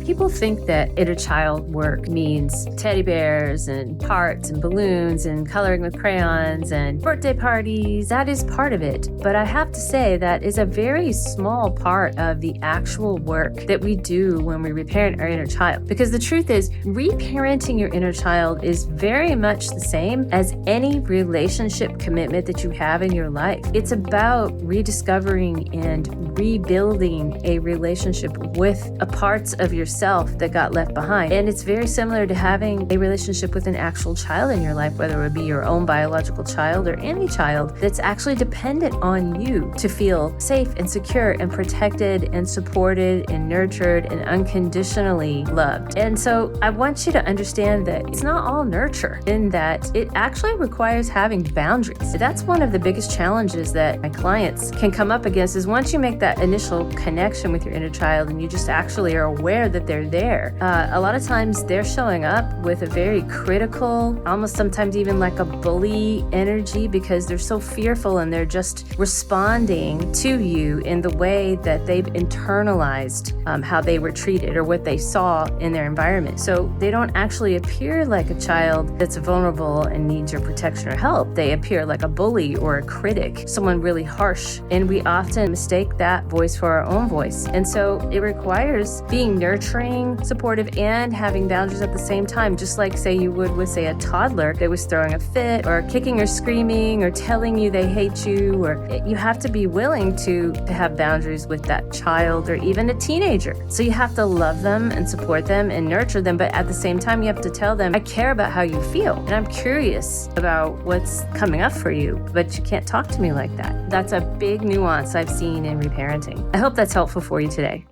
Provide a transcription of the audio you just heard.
People think that inner child work means teddy bears and parts and balloons and coloring with crayons and birthday parties. That is part of it. But I have to say that is a very small part of the actual work that we do when we reparent our inner child. Because the truth is, reparenting your inner child is very much the same as any relationship commitment that you have in your life. It's about rediscovering and rebuilding a relationship with a parts of yourself that got left behind. And it's very similar to having a relationship with an actual child in your life, whether it be your own biological child or any child that's actually dependent on you to feel safe and secure and protected and supported and nurtured and unconditionally loved. And so I want you to understand that it's not all nurture, in that it actually requires having boundaries. That's one of the biggest challenges that my clients can come up against, is once you make that initial connection with your inner child and you just actually are aware that they're there, a lot of times they're showing up with a very critical, almost sometimes even like a bully energy, because they're so fearful and they're just responding to you in the way that they've internalized how they were treated or what they saw in their environment. So they don't actually appear like a child that's vulnerable and needs your protection or help. They appear like a bully or a critic, someone really harsh. And we often mistake that voice for our own voice. And so it requires being nurturing, supportive, and having boundaries at the same time, just like say you would with say a toddler that was throwing a fit or kicking or screaming or telling you they hate you. Or you have to be willing to have boundaries with that child or even a teenager. So you have to love them and support them and nurture them, but at the same time you have to tell them, I care about how you feel and I'm curious about what's coming up for you, but you can't talk to me like that. That's a big nuance I've seen in reparenting. I hope that's helpful for you today.